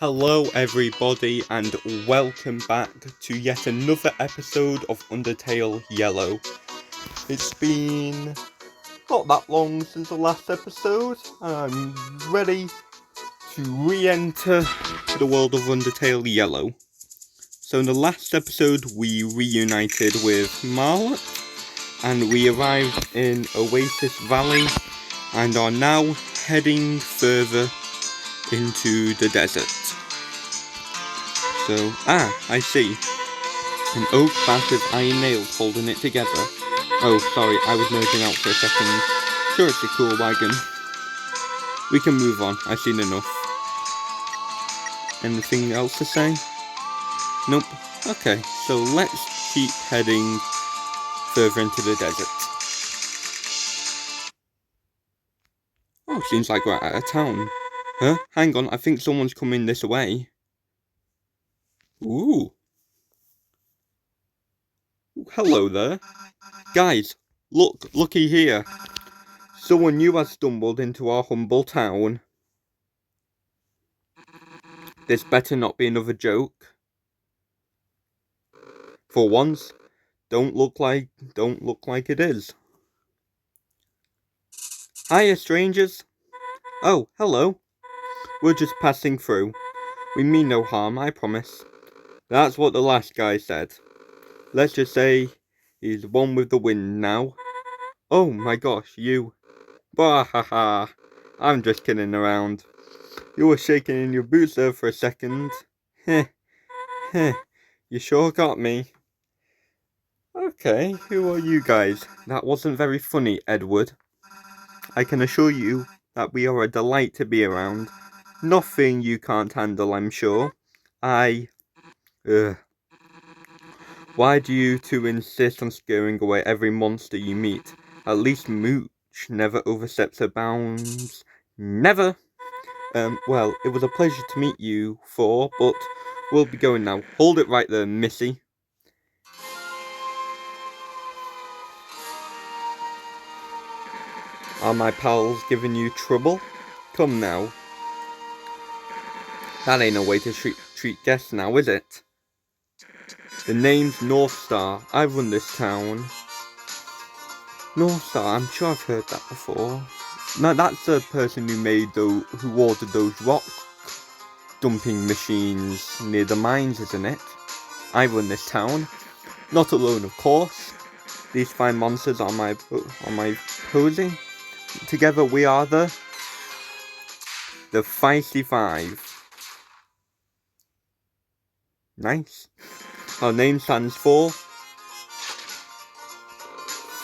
Hello everybody and welcome back to yet another episode of Undertale Yellow. It's been not that long since the last episode and I'm ready to re-enter the world of Undertale Yellow. So in the last episode we reunited with Marlet and we arrived in Oasis Valley and are now heading further into the desert. So, I see. An oak bat with iron nails holding it together. Oh, sorry, I was nerding out for a second. Sure, it's a cool wagon. We can move on, I've seen enough. Anything else to say? Nope. Okay, so let's keep heading further into the desert. Oh, seems like we're at a town. Huh? Hang on, I think someone's coming this way. Ooh. Hello there. Guys, looky here. Someone new has stumbled into our humble town. This better not be another joke. For once, don't look like it is. Hiya, strangers. Oh, hello. We're just passing through. We mean no harm, I promise. That's what the last guy said. Let's just say he's one with the wind now. Oh my gosh, you. Bah ha ha. I'm just kidding around. You were shaking in your boots there for a second. Heh. Heh. You sure got me. Okay, who are you guys? That wasn't very funny, Edward. I can assure you that we are a delight to be around. Nothing you can't handle, I'm sure. Why do you two insist on scaring away every monster you meet? At least Mooch never oversteps her bounds. Never! Well, it was a pleasure to meet you four, but we'll be going now. Hold it right there, Missy. Are my pals giving you trouble? Come now. That ain't no way to treat guests now, is it? The name's North Star. I run this town. North Star, I'm sure I've heard that before. No, that's the person who ordered those rock dumping machines near the mines, isn't it? I run this town. Not alone, of course. These fine monsters are my posing. Together we are the Feisty Five. Nice. Our name stands for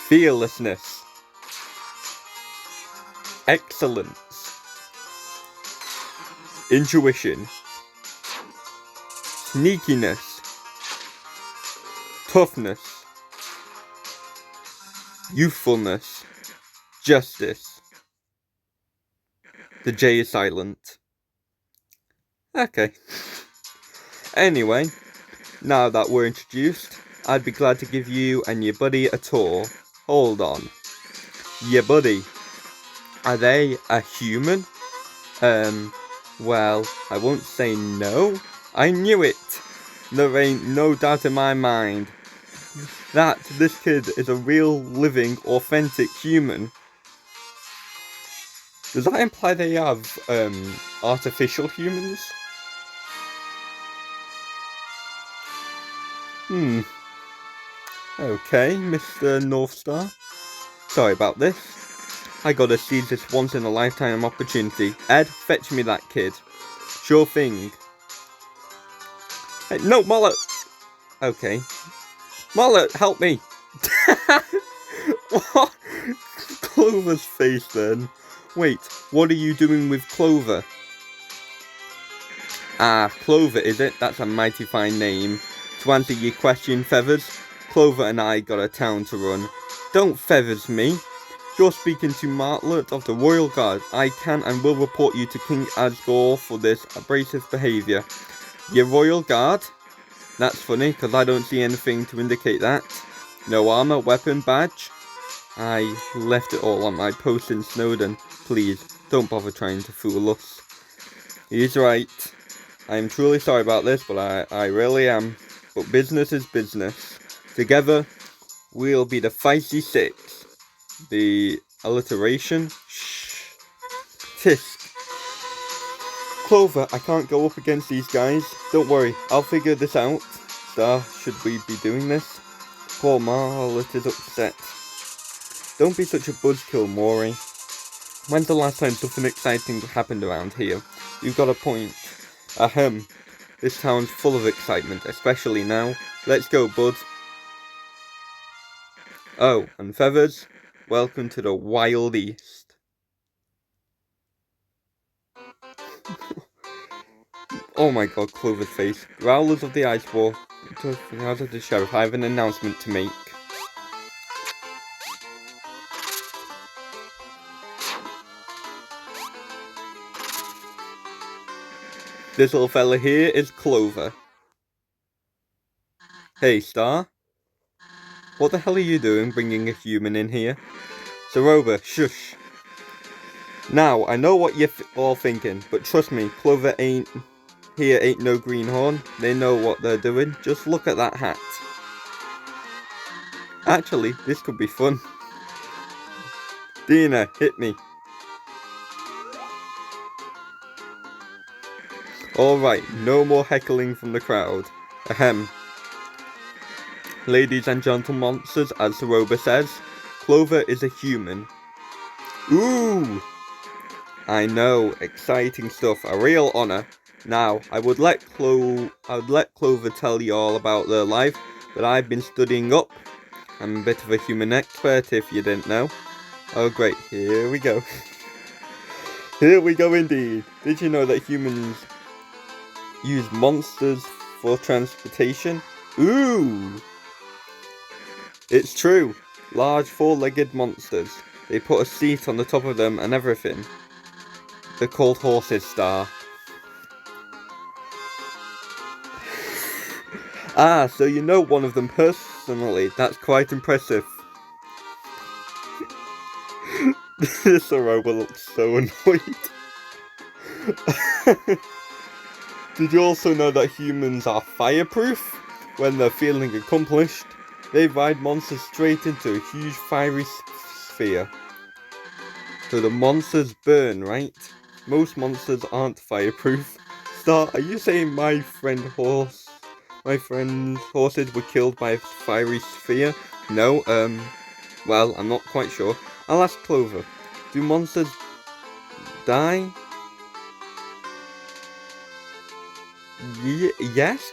fearlessness, excellence, intuition, sneakiness, toughness, youthfulness, justice. The J is silent. Okay. Anyway, now that we're introduced, I'd be glad to give you and your buddy a tour. Hold on. Your buddy. Are they a human? Well, I won't say no. I knew it. There ain't no doubt in my mind that this kid is a real, living, authentic human. Does that imply they have, artificial humans? Okay, Mr. Northstar. Sorry about this. I gotta seize this once-in-a-lifetime opportunity. Ed, fetch me that kid. Sure thing. Hey, no, Mullet! Okay. Mullet, help me! What? Clover's face then. Wait, what are you doing with Clover? Ah, Clover, is it? That's a mighty fine name. To answer your question, Feathers, Clover and I got a town to run. Don't feathers me. You're speaking to Martlet of the Royal Guard. I can and will report you to King Asgore for this abrasive behaviour. Your Royal Guard? That's funny, because I don't see anything to indicate that. No armour, weapon, badge? I left it all on my post in Snowdon. Please, don't bother trying to fool us. He's right. I am truly sorry about this, but I really am. But business is business. Together, we'll be the Feisty Six. The alliteration? Shh. Tisk. Clover, I can't go up against these guys. Don't worry, I'll figure this out. Star, should we be doing this? Poor Marlet is upset. Don't be such a buzzkill, Maury. When's the last time something exciting happened around here? You've got a point. Ahem. This town's full of excitement, especially now. Let's go, bud. Oh, and Feathers, welcome to the Wild East. Oh my god, Clover's face. Growlers of the Ice War. Out of the Sheriff, I have an announcement to make. This little fella here is Clover. Hey, Star. What the hell are you doing bringing a human in here? Zeroba, shush. Now, I know what you're all thinking, but trust me, Clover ain't no greenhorn. They know what they're doing. Just look at that hat. Actually, this could be fun. Dina, hit me. Alright, no more heckling from the crowd. Ahem. Ladies and gentle monsters, as Zeroba says, Clover is a human. Ooh! I know, exciting stuff, a real honour. Now, I would let Clover tell you all about their life that I've been studying up. I'm a bit of a human expert if you didn't know. Oh great, here we go. Here we go indeed. Did you know that humans use monsters for transportation? Ooh! It's true. Large four-legged monsters. They put a seat on the top of them and everything. They're called horses, Star. Ah, so you know one of them personally. That's quite impressive. This Zeroba looks so annoyed. Did you also know that humans are fireproof? When they're feeling accomplished, they ride monsters straight into a huge fiery sphere. So the monsters burn, right? Most monsters aren't fireproof. Star, are you saying my friend's horses were killed by a fiery sphere? No, well, I'm not quite sure. I'll ask Clover. Do monsters die? Yes?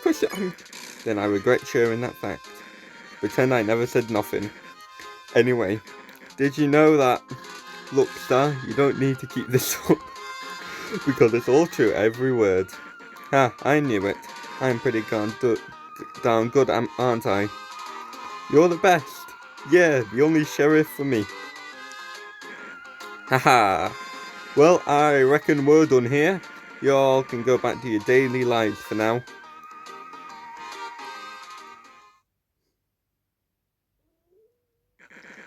Then I regret sharing that fact. Pretend I never said nothing. Anyway, did you know that... Look, Star, you don't need to keep this up. Because it's all true, every word. Ha, I knew it. I'm pretty darn good, aren't I? You're the best. Yeah, the only sheriff for me. Haha. Well, I reckon we're done here. Y'all can go back to your daily lives for now.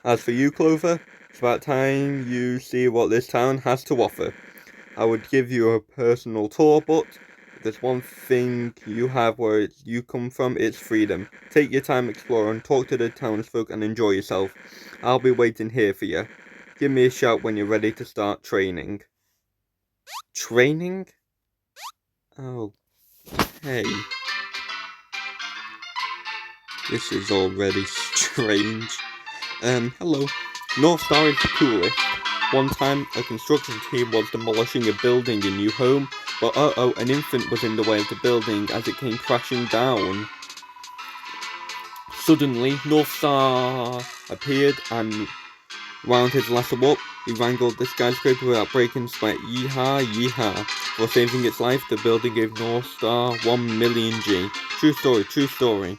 As for you, Clover, it's about time you see what this town has to offer. I would give you a personal tour, but if there's one thing you have where you come from, it's freedom. Take your time exploring, talk to the townsfolk, and enjoy yourself. I'll be waiting here for you. Give me a shout when you're ready to start training. Training? Okay. This is already strange. Hello. North Star is the coolest. One time, a construction team was demolishing a building in New Home, but an infant was in the way of the building as it came crashing down. Suddenly, North Star appeared and wound his lasso up. He wrangled the skyscraper without breaking spite. Yeehaw, yeehaw. For saving its life, the building gave North Star 1 million G. True story, true story.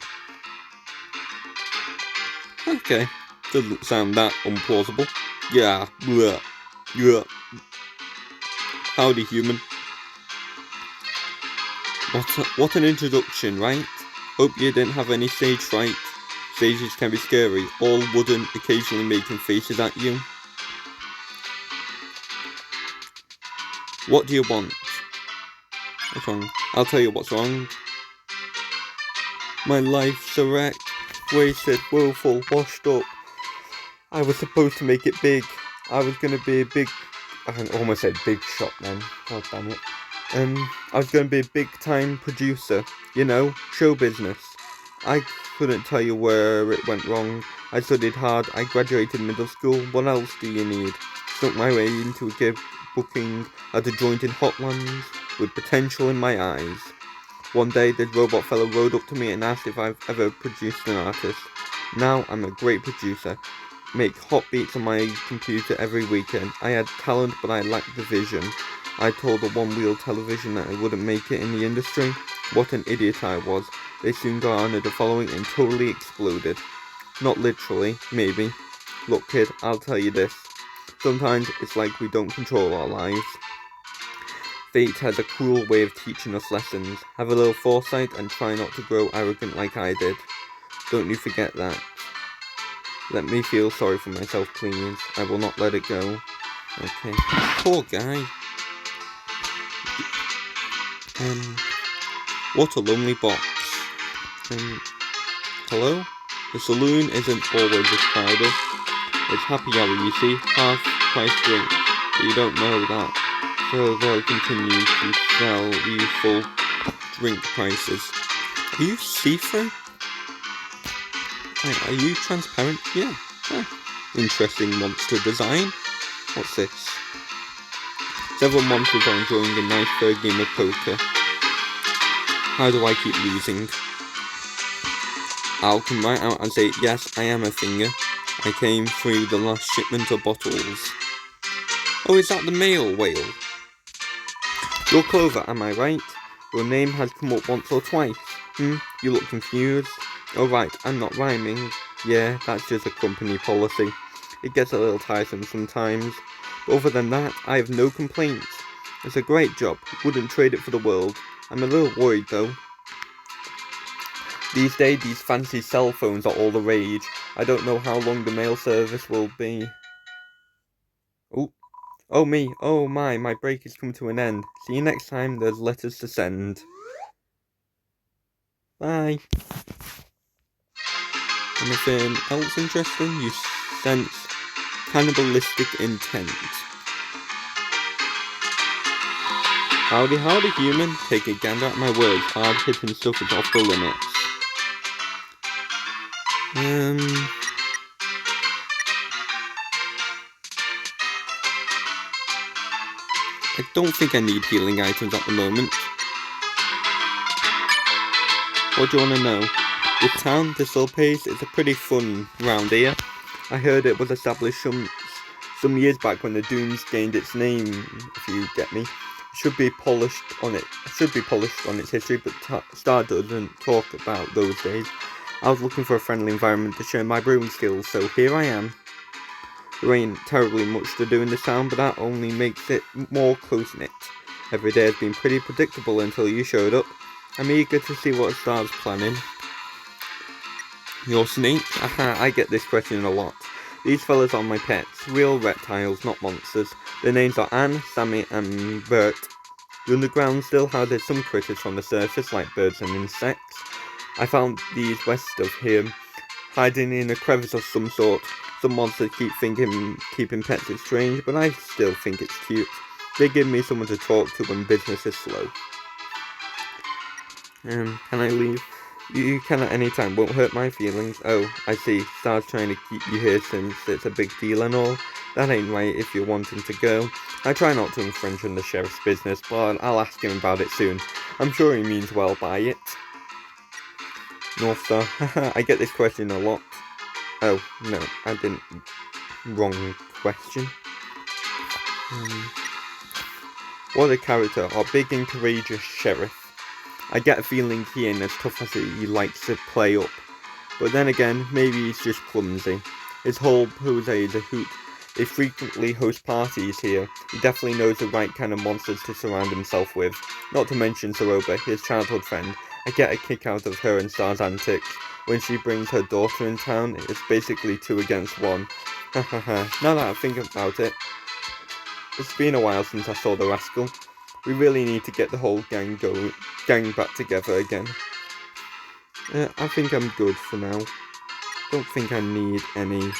Okay, doesn't sound that unplausible. Yeah, bleh. Yeah. Howdy, human. What an introduction, right? Hope you didn't have any stage fright. Stages can be scary, all wooden, occasionally making faces at you. What do you want? What's wrong? I'll tell you what's wrong. My life's a wreck. Wasted, woeful, washed up. I was supposed to make it big. I was gonna be a big... I almost said big shot then. God damn it. I was gonna be a big time producer. You know, show business. I couldn't tell you where it went wrong. I studied hard. I graduated middle school. What else do you need? Snuck my way into a gig booking at a joint in Hotlands with potential in my eyes. One day, this robot fellow rode up to me and asked if I've ever produced an artist. Now, I'm a great producer. Make hot beats on my computer every weekend. I had talent, but I lacked the vision. I told the one-wheel television that I wouldn't make it in the industry. What an idiot I was. They soon garnered a following and totally exploded. Not literally, maybe. Look, kid, I'll tell you this. Sometimes it's like we don't control our lives. Fate has a cruel way of teaching us lessons. Have a little foresight and try not to grow arrogant like I did. Don't you forget that. Let me feel sorry for myself, please. I will not let it go. Okay. Poor guy. What a lonely box. Hello? The saloon isn't always as crowded. It's happy hour, you see. Half price drink. But you don't know that. So they'll continue to sell you full drink prices. Are you see-through? Are you transparent? Yeah. Interesting monster design. What's this? Several monsters are enjoying a nice fair game of poker. How do I keep losing? I'll come right out and say, yes, I am a finger. I came through the last shipment of bottles. Oh, is that the male whale? You're Clover, am I right? Your name has come up once or twice. You look confused. Oh right, I'm not rhyming. Yeah, that's just a company policy. It gets a little tiresome sometimes. But other than that, I have no complaints. It's a great job. Wouldn't trade it for the world. I'm a little worried though. These days, these fancy cell phones are all the rage. I don't know how long the mail service will be. Oh me, oh my break has come to an end. See you next time, there's letters to send. Bye. Anything else interesting? You sense cannibalistic intent. Howdy human, take a gander at my words. Hard hitting stuff is off the limits. I don't think I need healing items at the moment. What do you want to know? This town, this little place, is a pretty fun round here. I heard it was established some years back when the Dunes gained its name, if you get me. It should be polished on its history, but Star doesn't talk about those days. I was looking for a friendly environment to share my brewing skills, so here I am. There ain't terribly much to do in this town, but that only makes it more close-knit. Every day has been pretty predictable until you showed up. I'm eager to see what Star's planning. Your snake? Aha, I get this question a lot. These fellas are my pets, real reptiles, not monsters. Their names are Anne, Sammy, and Bert. The underground still houses some critters from the surface, like birds and insects. I found these west of here, hiding in a crevice of some sort. Some monsters keep thinking keeping pets is strange, but I still think it's cute. They give me someone to talk to when business is slow. Can I leave? You can at any time, won't hurt my feelings. Oh, I see. Star's trying to keep you here since it's a big deal and all. That ain't right if you're wanting to go. I try not to infringe on the sheriff's business, but I'll ask him about it soon. I'm sure he means well by it. North Star, haha, I get this question a lot. Oh, no, I didn't. Wrong question. What a character, our big and courageous sheriff. I get a feeling he ain't as tough as he likes to play up. But then again, maybe he's just clumsy. His whole pose is a hoot. They frequently host parties here. He definitely knows the right kind of monsters to surround himself with. Not to mention Soroba, his childhood friend. I get a kick out of her and Star's antics. When she brings her daughter in town, it's basically 2 against 1. Hahaha, now that I think about it. It's been a while since I saw the rascal. We really need to get the whole gang back together again. I think I'm good for now. Don't think I need any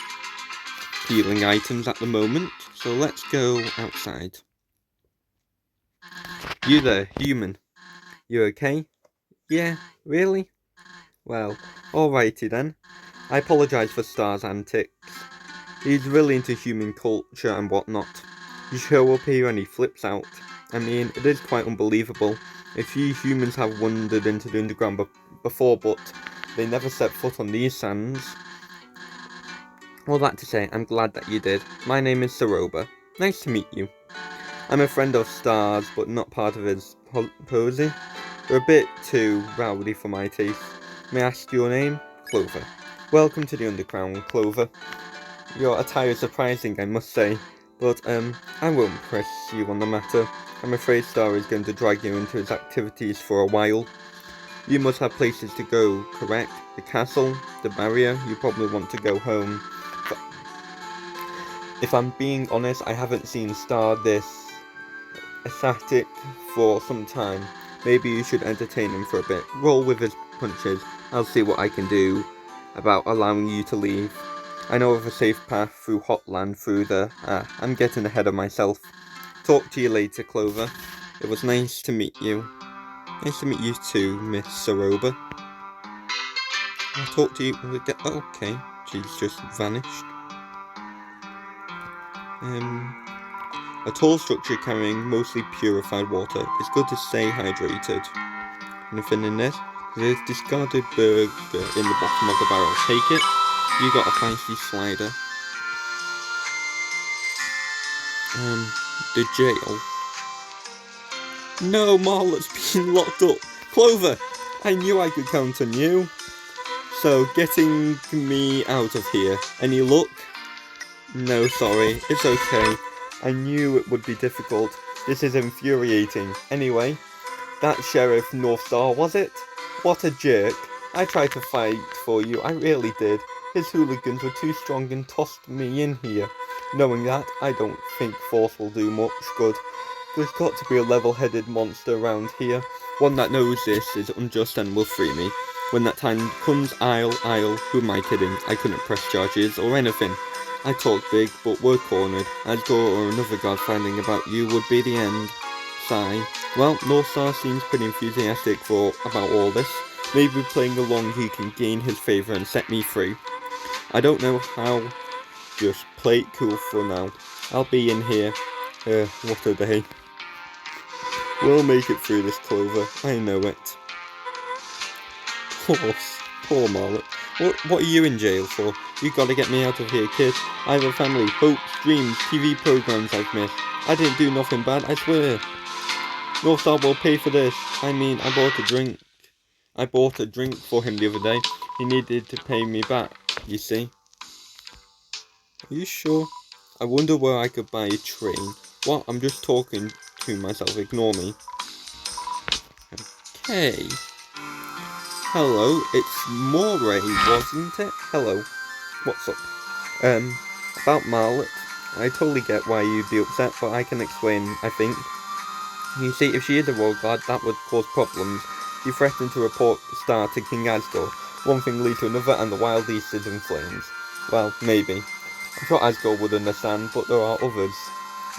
healing items at the moment, so let's go outside. You there, human? You okay? Yeah, really? Well, alrighty then. I apologise for Star's antics. He's really into human culture and whatnot. You show up here and he flips out. I mean, it is quite unbelievable. If you humans have wandered into the underground before, but they never set foot on these sands. All that to say, I'm glad that you did. My name is Saroba. Nice to meet you. I'm a friend of Star's, but not part of his posy. You're a bit too rowdy for my taste. May I ask your name? Clover. Welcome to the underground, Clover. Your attire is surprising, I must say, but I won't press you on the matter. I'm afraid Star is going to drag you into his activities for a while. You must have places to go, correct? The castle, the barrier, you probably want to go home. But if I'm being honest, I haven't seen Star this ecstatic for some time. Maybe you should entertain him for a bit. Roll with his punches. I'll see what I can do about allowing you to leave. I know of a safe path through Hotland through the... I'm getting ahead of myself. Talk to you later, Clover. It was nice to meet you. Nice to meet you too, Miss Saroba. I'll talk to you... Okay, she's just vanished. A tall structure carrying mostly purified water. It's good to stay hydrated. Anything in there? There's discarded burger in the bottom of the barrel. Take it. You got a feisty slider. The jail. No, Marlot's been locked up. Clover! I knew I could count on you. So, getting me out of here. Any luck? No, sorry. It's okay. I knew it would be difficult. This is infuriating. Anyway, that Sheriff Northstar, was it? What a jerk. I tried to fight for you, I really did. His hooligans were too strong and tossed me in here. Knowing that, I don't think force will do much good. There's got to be a level-headed monster around here. One that knows this is unjust and will free me. When that time comes, I'll, who am I kidding? I couldn't press charges or anything. I talk big, but we're cornered. Asgore or another god finding about you would be the end. Sigh. Well, Northstar seems pretty enthusiastic about all this. Maybe playing along he can gain his favour and set me free. I don't know how. Just play it cool for now. I'll be in here. What a day. We'll make it through this, Clover. I know it. Poor Marlot. What are you in jail for? You gotta get me out of here, kid. I have a family, hopes, dreams, TV programs I've missed. I didn't do nothing bad, I swear. Northstar will pay for this. I mean, I bought a drink for him the other day. He needed to pay me back, you see. Are you sure? I wonder where I could buy a train. What? I'm just talking to myself, ignore me. Okay. Hello, it's Moray, wasn't it? Hello. What's up? About Marlot. I totally get why you'd be upset, but I can explain, I think. You see, if she is a royal guard, that would cause problems. She threatened to report Star to King Asgore. One thing leads to another, and the Wild East is in flames. Well, maybe. I'm sure Asgore would understand, but there are others.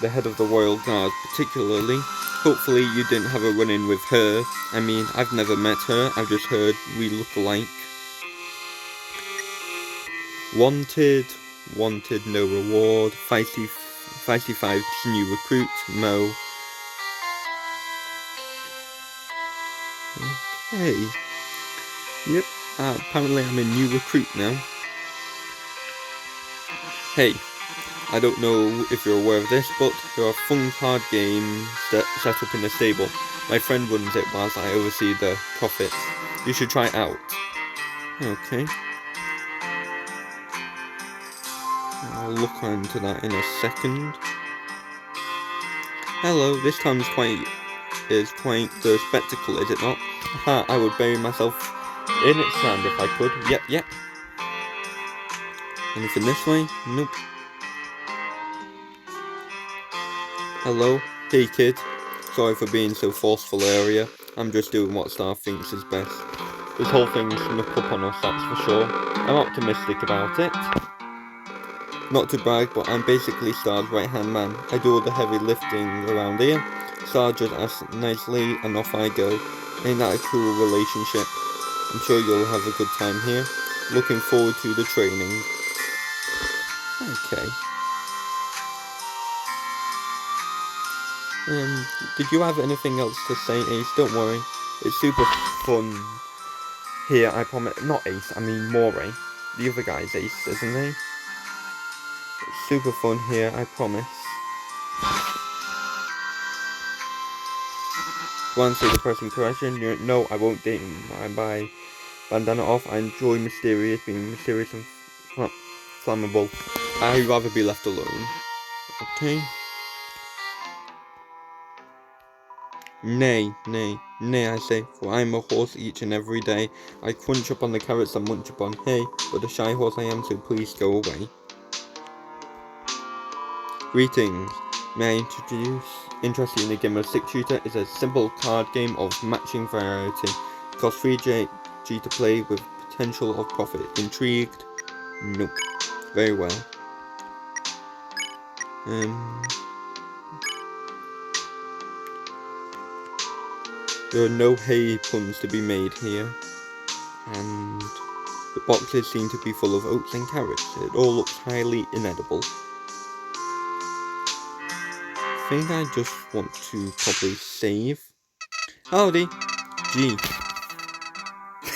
The head of the Royal Guard, particularly. Hopefully you didn't have a run-in with her. I mean, I've never met her, I've just heard we look alike. Wanted, no reward. Feisty 5's new recruit, Mo. Okay. Yep, apparently I'm a new recruit now. Hey, I don't know if you're aware of this, but there are fun card games that set up in the stable. My friend runs it whilst I oversee the profits. You should try it out. Okay. I'll look into that in a second. Hello, this town is quite the spectacle, is it not? Aha, I would bury myself in its sand if I could. Yep. Anything this way? Nope. Hello? Hey kid. Sorry for being so forceful earlier. I'm just doing what Star thinks is best. This whole thing snuck up on us, that's for sure. I'm optimistic about it. Not to brag, but I'm basically Star's right-hand man. I do all the heavy lifting around here. Star just asks nicely and off I go. Ain't that a cool relationship? I'm sure you'll have a good time here. Looking forward to the training. Okay. Did you have anything else to say, Ace? Don't worry. It's super fun here, I promise. Not Ace, I mean Moray. The other guy's Ace, isn't he? It's super fun here, I promise. To answer the pressing question, no, I won't date him. I buy bandana off. I enjoy being mysterious and flammable. I'd rather be left alone. Okay. Nay, I say, for I'm a horse each and every day. I crunch up on the carrots and munch upon hay, but a shy horse I am, so please go away. Greetings. May I introduce? Interested in the game of Six Shooter is a simple card game of matching variety. It costs 3G to play with potential of profit. Intrigued? Nope. Very well. There are no hay puns to be made here, and the boxes seem to be full of oats and carrots. It all looks highly inedible. I think I just want to probably save. Howdy! Gee.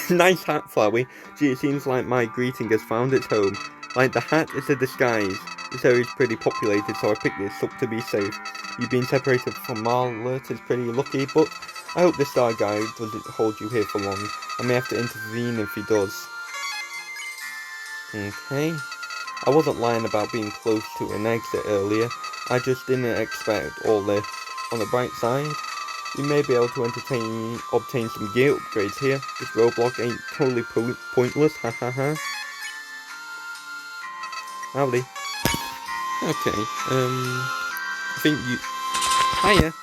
Nice hat, Flowey. Gee, it seems like my greeting has found its home. Like the hat, it's a disguise. This area is pretty populated, so I picked this up to be safe. You being separated from Marlet is pretty lucky, but I hope this star guy doesn't hold you here for long. I may have to intervene if he does. Okay. I wasn't lying about being close to an exit earlier. I just didn't expect all this. On the bright side, we may be able to obtain some gear upgrades here. This roadblock ain't totally pointless, ha ha ha. Howdy. Okay, I think you... Hiya!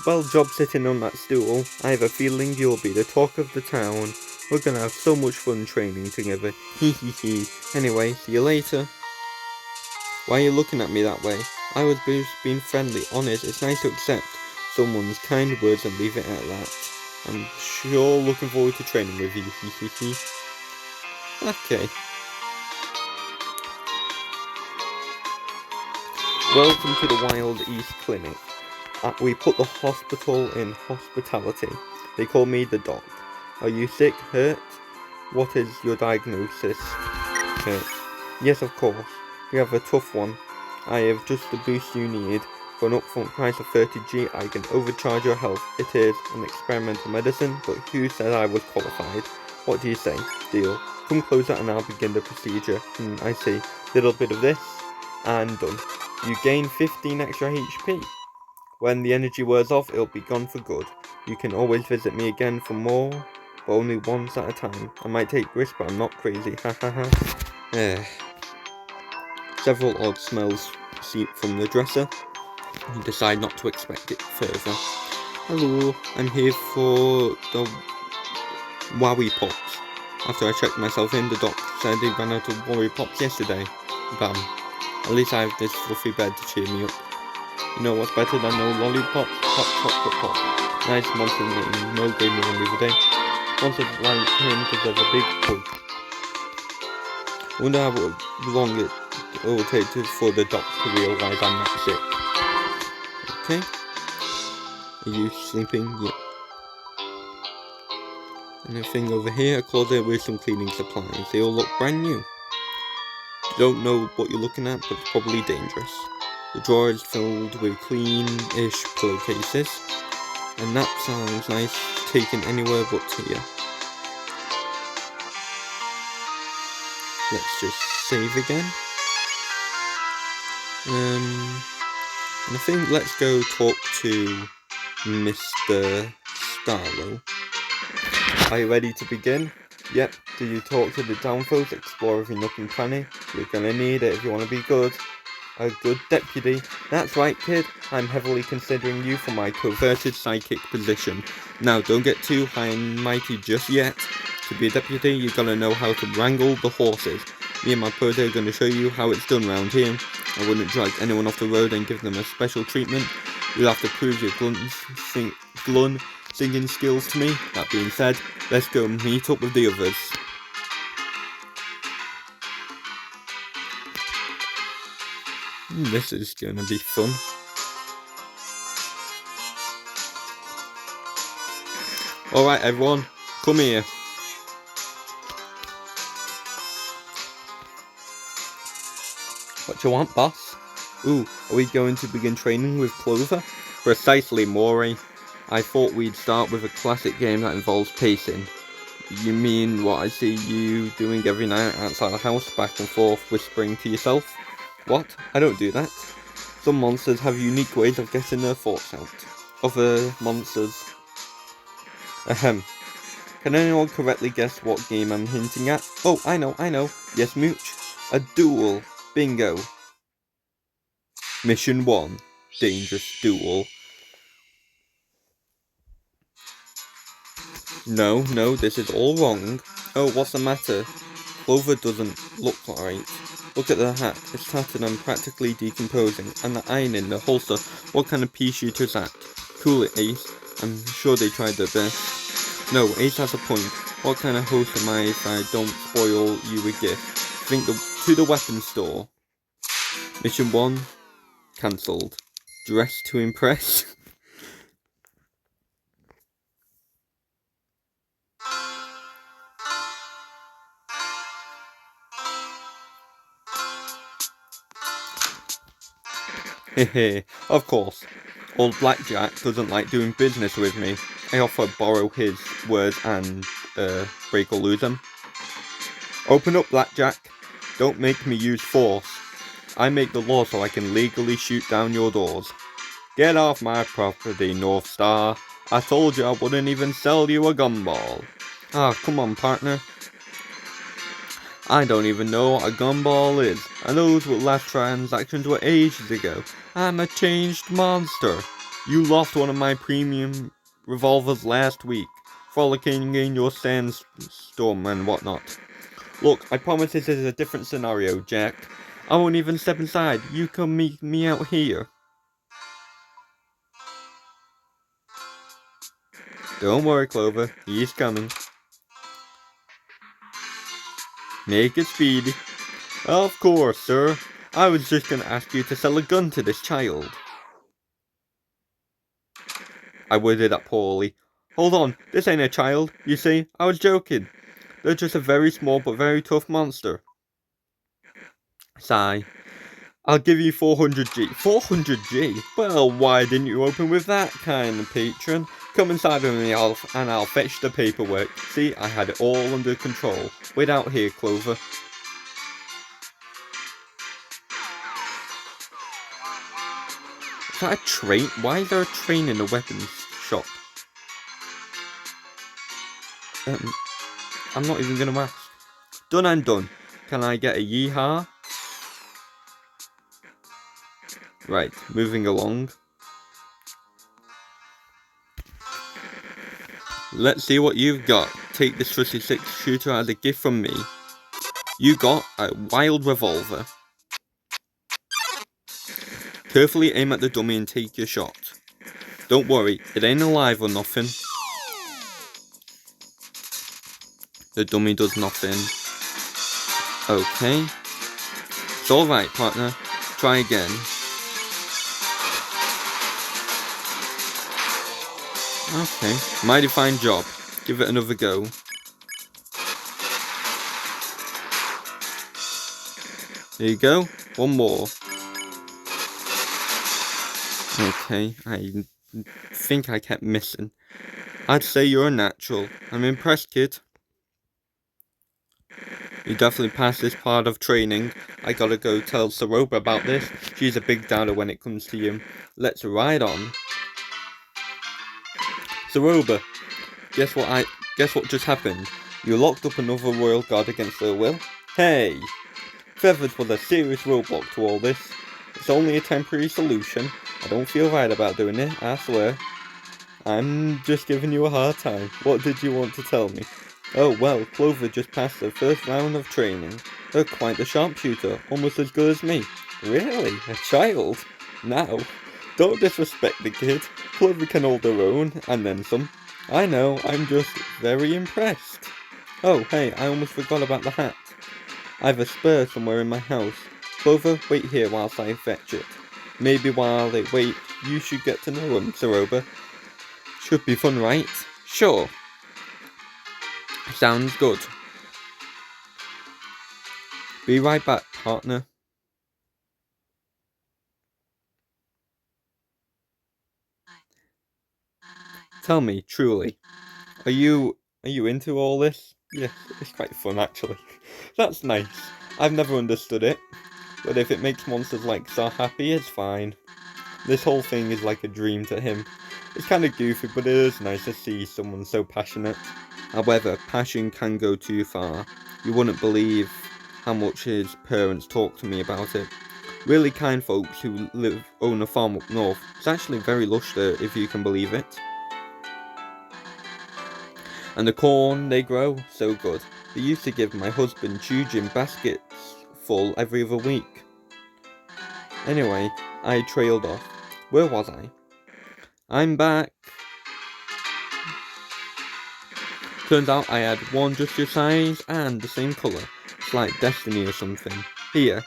Well, job sitting on that stool. I have a feeling you'll be the talk of the town. We're gonna have so much fun training together. Hee hee hee. Anyway, see you later. Why are you looking at me that way? I was just being friendly, honest. It's nice to accept someone's kind words and leave it at that. I'm sure looking forward to training with you. Hee hee hee. Okay. Welcome to the Wild East Clinic. We put the hospital in hospitality. They call me the doc. Are you sick? Hurt? What is your diagnosis? Hurt. Yes, of course. We have a tough one. I have just the boost you need. For an upfront price of 30G, I can overcharge your health. It is an experimental medicine, but who said I was qualified? What do you say? Deal. Come closer and I'll begin the procedure. I see. Little bit of this, and done. You gain 15 extra HP. When the energy wears off, it'll be gone for good. You can always visit me again for more, but only once at a time. I might take risks, but I'm not crazy. Ha ha ha. Several odd smells seep from the dresser. You decide not to expect it further. Hello, I'm here for the Wowie Pops. After I checked myself in, the doc said they ran out of Wowie Pops yesterday. Bam. At least I have this fluffy bed to cheer me up. You know what's better than no lollipops? Hot chocolate pop. Nice monster name. No gave me one the other day. Monsters like him deserve a big hug. Wonder how long it will take for the doc to realise I'm not sick. Okay. Are you sleeping? Yeah. Anything over here? A closet with some cleaning supplies. They all look brand new. You don't know what you're looking at, but it's probably dangerous. The drawer is filled with clean-ish pillowcases, and that sounds nice, taken anywhere but here. Let's just save again. And I think let's go talk to Mr. Starlow. Are you ready to begin? Yep. Do you talk to the down folks, explore every nook and cranny? You're gonna need it if you want to be good. A good deputy. That's right, kid. I'm heavily considering you for my coveted sidekick position. Now, don't get too high and mighty just yet. To be a deputy, you gotta know how to wrangle the horses. Me and my protege are gonna show you how it's done round here. I wouldn't drag anyone off the road and give them a special treatment. You'll have to prove your glun singing skills to me. That being said, let's go meet up with the others. This is gonna be fun. Alright everyone, come here. What you want, boss? Ooh, are we going to begin training with Clover? Precisely, Maury. I thought we'd start with a classic game that involves pacing. You mean what I see you doing every night outside the house, back and forth, whispering to yourself? What? I don't do that. Some monsters have unique ways of getting their thoughts out. Other monsters... Ahem. Can anyone correctly guess what game I'm hinting at? Oh, I know. Yes, Mooch. A duel. Bingo. Mission 1. Dangerous duel. No, this is all wrong. Oh, what's the matter? Clover doesn't look right. Look at the hat. It's tattered and practically decomposing. And the iron in the holster. What kind of pea shooter is that? Cool it, Ace. I'm sure they tried their best. No, Ace has a point. What kind of host am I if I don't spoil you a gift? Think to the weapons store. Mission 1. Cancelled. Dress to impress? Hehe, of course. Old Blackjack doesn't like doing business with me. I offer borrow his words and, break or lose them. Open up, Blackjack. Don't make me use force. I make the law so I can legally shoot down your doors. Get off my property, North Star. I told you I wouldn't even sell you a gumball. Ah, come on, partner. I don't even know what a gumball is, and those last transactions were ages ago. I'm a changed monster. You lost one of my premium revolvers last week, frolicking in your sandstorm and whatnot. Look, I promise this is a different scenario, Jack. I won't even step inside. You come meet me out here. Don't worry, Clover. He's coming. Make it speedy. Of course, sir. I was just gonna ask you to sell a gun to this child. I worded that poorly. Hold on, this ain't a child, you see? I was joking. They're just a very small but very tough monster. Sigh. I'll give you 400G. 400G? Well, why didn't you open with that kind, patron? Come inside with me, and I'll fetch the paperwork. See, I had it all under control. Wait out here, Clover. Is that a train? Why is there a train in a weapons shop? I'm not even gonna ask. Done and done. Can I get a yeehaw? Right, moving along. Let's see what you've got. Take this 36 shooter as a gift from me. You got a wild revolver. Carefully aim at the dummy and take your shot. Don't worry, it ain't alive or nothing. The dummy does nothing. Okay. It's alright, partner. Try again. Okay, mighty fine job. Give it another go. There you go. One more. Okay, I think I kept missing. I'd say you're a natural. I'm impressed, kid. You definitely passed this part of training. I gotta go tell Saroba about this. She's a big doubter when it comes to you. Let's ride on. Saroba, guess what just happened? You locked up another royal guard against their will? Hey! Feathers was a serious roadblock to all this. It's only a temporary solution. I don't feel right about doing it, I swear. I'm just giving you a hard time. What did you want to tell me? Oh, well, Clover just passed her first round of training. They're quite the sharpshooter, almost as good as me. Really? A child? Now? Don't disrespect the kid. Clover can hold her own, and then some. I know, I'm just very impressed. Oh, hey, I almost forgot about the hat. I have a spur somewhere in my house. Clover, wait here whilst I fetch it. Maybe while they wait, you should get to know him, Saroba. Should be fun, right? Sure. Sounds good. Be right back, partner. Tell me, truly, are you into all this? Yes, it's quite fun actually. That's nice. I've never understood it, but if it makes monsters like Star happy, it's fine. This whole thing is like a dream to him. It's kind of goofy, but it is nice to see someone so passionate. However, passion can go too far. You wouldn't believe how much his parents talk to me about it. Really kind folks who own a farm up north. It's actually very lush there, if you can believe it. And the corn they grow, so good. They used to give my husband Chujin baskets full every other week. Anyway, I trailed off. Where was I? I'm back. Turns out I had one just your size and the same colour. It's like destiny or something. Here.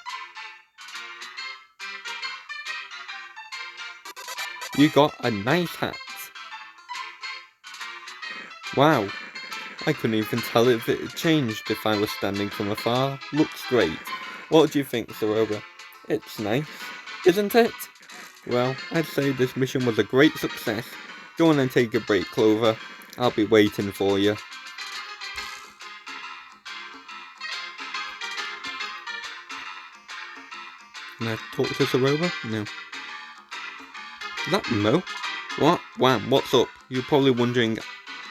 You got a nice hat. Wow. I couldn't even tell if it had changed if I was standing from afar. Looks great. What do you think, Saroba? It's nice, isn't it? Well, I'd say this mission was a great success. Go on and take a break, Clover. I'll be waiting for you. Can I talk to Saroba? No. Is that Mo? What? Wow, what's up? You're probably wondering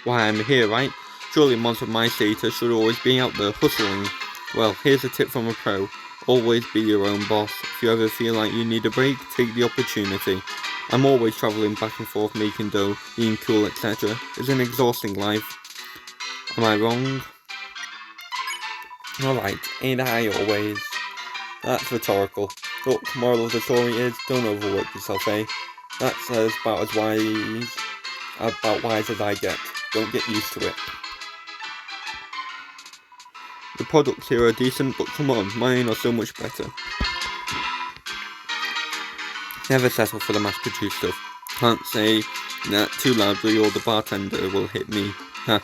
why I'm here, right? Surely mods of my status should always be out there hustling. Well, here's a tip from a pro. Always be your own boss. If you ever feel like you need a break, take the opportunity. I'm always travelling back and forth making dough, being cool, etc. It's an exhausting life. Am I wrong? Alright, ain't I always? That's rhetorical. Look, moral of the story is, don't overwork yourself, eh? That's about wise as I get. Don't get used to it. The products here are decent, but come on, mine are so much better. Never settle for the mass-produced stuff. Can't say that too loudly or the bartender will hit me. Ha.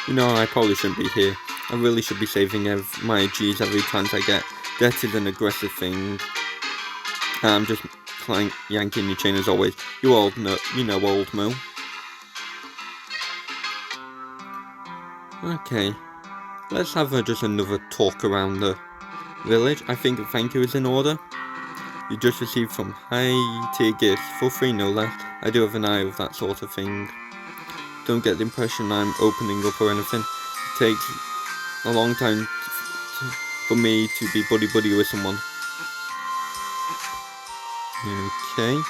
You know, I probably shouldn't be here. I really should be saving my G's every chance I get. Debt is an aggressive thing. I'm just yanking your chain as always. You know old Mo. Okay. Let's have just another talk around the village. I think a thank you is in order. You just received some high-tier gifts for free, no less. I do have an eye of that sort of thing. Don't get the impression I'm opening up or anything. It takes a long time for me to be buddy-buddy with someone. Okay.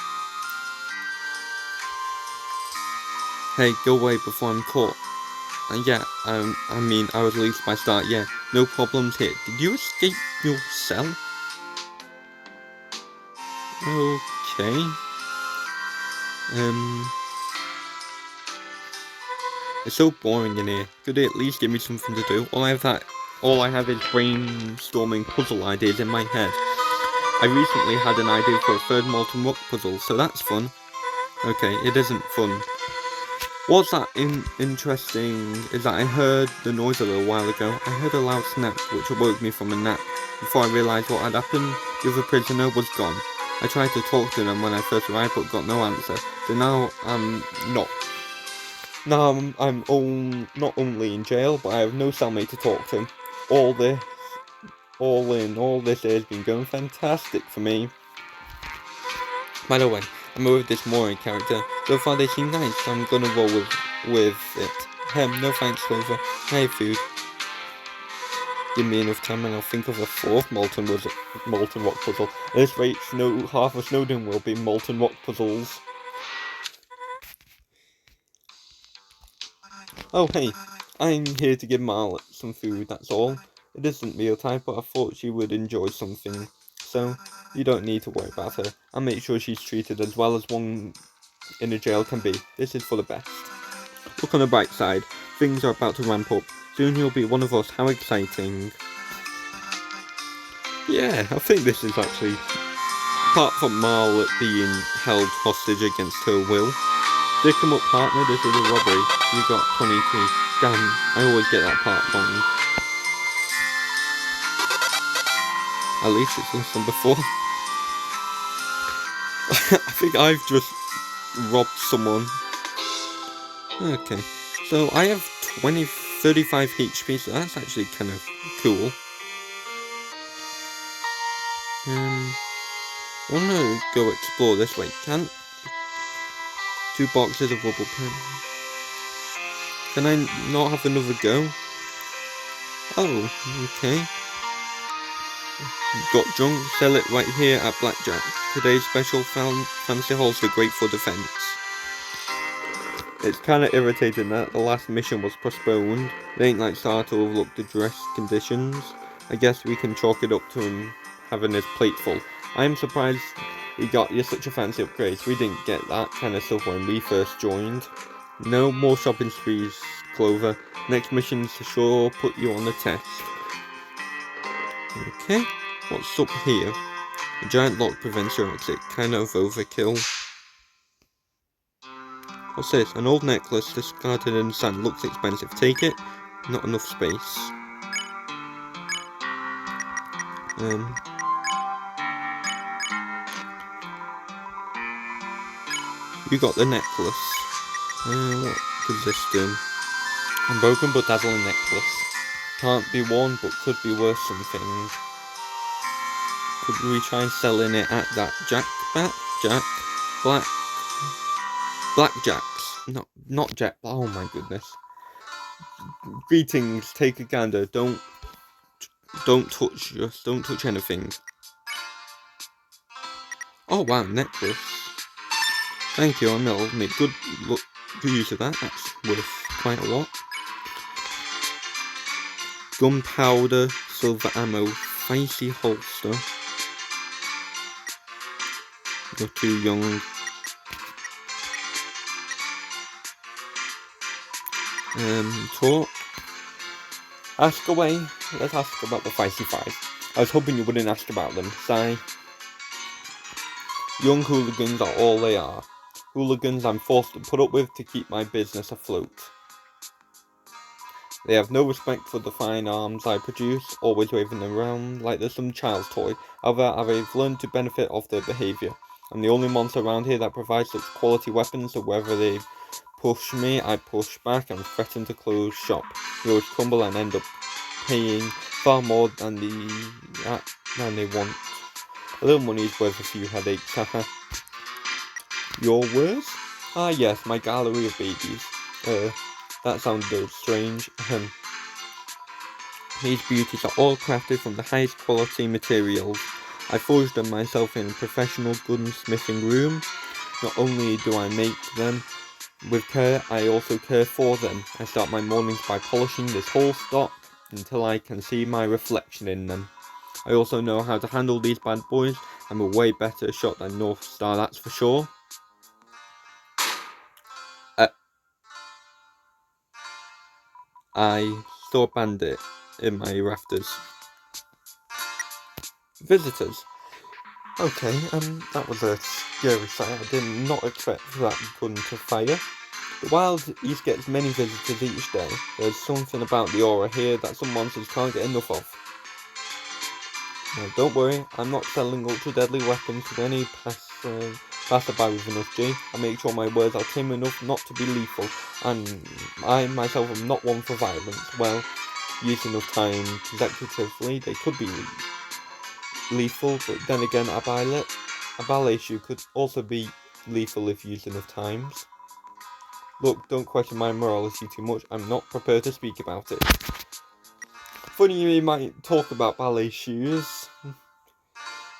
Hey, go away before I'm caught. Yeah, I mean, I was released by start, yeah. No problems here. Did you escape your cell? Okay. It's so boring in here. Could they at least give me something to do? All I have is brainstorming puzzle ideas in my head. I recently had an idea for a third molten rock puzzle, so that's fun. Okay, it isn't fun. What's that interesting is that I heard the noise a little while ago. I heard a loud snap, which awoke me from a nap. Before I realised what had happened, the other prisoner was gone. I tried to talk to them when I first arrived, but got no answer. So now I'm not. Now I'm not only in jail, but I have no cellmate to talk to. All this has been going fantastic for me. By the way, I'm with this Mori character. So far they seem nice, so I'm gonna roll with it. No thanks, Clover. I have food. Give me enough time and I'll think of a fourth molten rock puzzle. At this rate, half of Snowdon will be molten rock puzzles. Oh hey, I'm here to give Marlet some food, that's all. It isn't mealtime, but I thought she would enjoy something. So, you don't need to worry about her. I'll make sure she's treated as well as one in a jail can be. This is for the best. Look on the bright side. Things are about to ramp up. Soon you'll be one of us. How exciting. Yeah, I think this is actually, apart from Marlet being held hostage against her will. Stick 'em up, partner, this is a robbery. You got 22. Damn, I always get that part wrong. At least it's less than before. I think I've just robbed someone. Okay, so I have 35 HP, so that's actually kind of cool. I wanna go explore this way. Can 2 boxes of rubble pen. Can I not have another go? Oh, okay. Got drunk, sell it right here at Blackjack. Today's special fancy holster, great for defense. It's kinda irritating that the last mission was postponed. It ain't like Star to overlook the dress conditions. I guess we can chalk it up to him having his plate full. I'm surprised he got you such a fancy upgrade. We didn't get that kind of stuff when we first joined. No more shopping sprees, Clover. Next mission's to sure put you on the test. Okay, what's up here? A giant lock prevents your exit. Kind of overkill. What's this? An old necklace discarded in the sand. Looks expensive. Take it. Not enough space. You got the necklace. What does this do? Unbroken but dazzling necklace. Can't be worn but could be worth something. Could we try selling it at that Blackjacks? Not Jack. Oh my goodness. Greetings. Take a gander. Don't touch anything. Oh wow, necklace. Thank you. I'll make good use of that. That's worth quite a lot. Gunpowder, silver ammo, spicy holster. You're too young. Talk. Ask away. Let's ask about the Feisty Five. I was hoping you wouldn't ask about them. Sigh. Young hooligans are all they are. Hooligans I'm forced to put up with to keep my business afloat. They have no respect for the fine arms I produce, always waving them around like they're some child's toy. However, I've learned to benefit off their behaviour. I'm the only monster around here that provides such quality weapons, so wherever they push me, I push back and threaten to close shop. They always crumble and end up paying far more than they want. A little money is worth a few headaches, haha. Your words? Ah yes, my gallery of babies. That sounded strange. These beauties are all crafted from the highest quality materials. I forged them myself in a professional gunsmithing room. Not only do I make them with care, I also care for them. I start my mornings by polishing this whole stock until I can see my reflection in them. I also know how to handle these bad boys. I'm a way better shot than North Star, that's for sure. I saw a bandit in my rafters. Visitors. Okay, that was a scary sight. I did not expect that gun to fire. The Wild East gets many visitors each day. There's something about the aura here that some monsters can't get enough of. Now, don't worry, I'm not selling ultra deadly weapons to any passerby with enough G. I make sure my words are tame enough not to be lethal, and I myself am not one for violence. Well, used enough time consecutively, they could be lethal, but then again, a ballet shoe could also be lethal if used enough times. Look, don't question my morality too much, I'm not prepared to speak about it. funny we might talk about ballet shoes.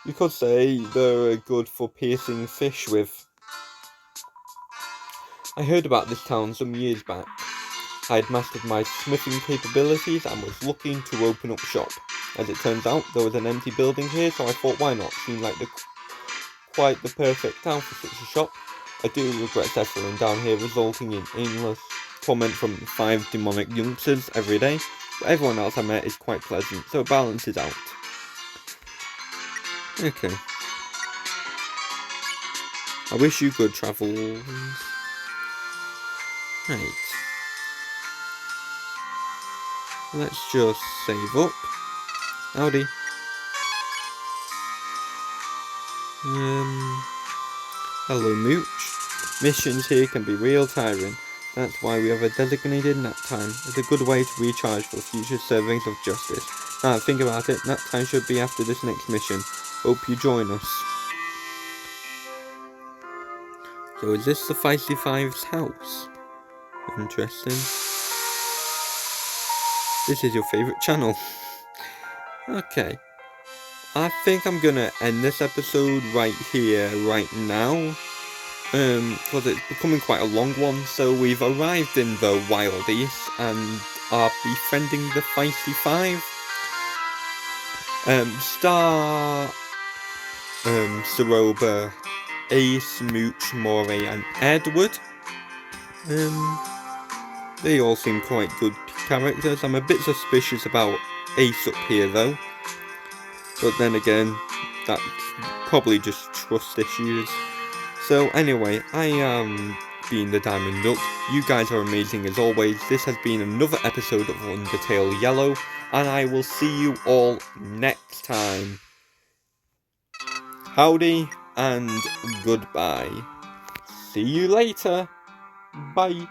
You could say they're good for piercing fish with. I heard about this town some years back. I had mastered my smithing capabilities and was looking to open up shop. As it turns out, there was an empty building here, so I thought why not? Seemed like quite the perfect town for such a shop. I do regret settling down here, resulting in aimless torment from 5 demonic youngsters every day, but everyone else I met is quite pleasant, so it balances out. Okay. I wish you good travels. Right. Let's just save up. Howdy. Hello Mooch. Missions here can be real tiring. That's why we have a designated nap time. It's a good way to recharge for future servings of justice. Now think about it, nap time should be after this next mission. Hope you join us. So is this the Feisty Five's house? Interesting. This is your favourite channel. Okay. I think I'm gonna end this episode right here, right now. Because it's becoming quite a long one. So we've arrived in the Wild East and are befriending the Feisty Five. Star, Saroba, Ace, Mooch, Moray, and Edward. They all seem quite good characters. I'm a bit suspicious about Ace up here though. But then again, that's probably just trust issues. So anyway, I am being the Diamond Duck. You guys are amazing as always. This has been another episode of Undertale Yellow, and I will see you all next time. Howdy and goodbye. See you later. Bye.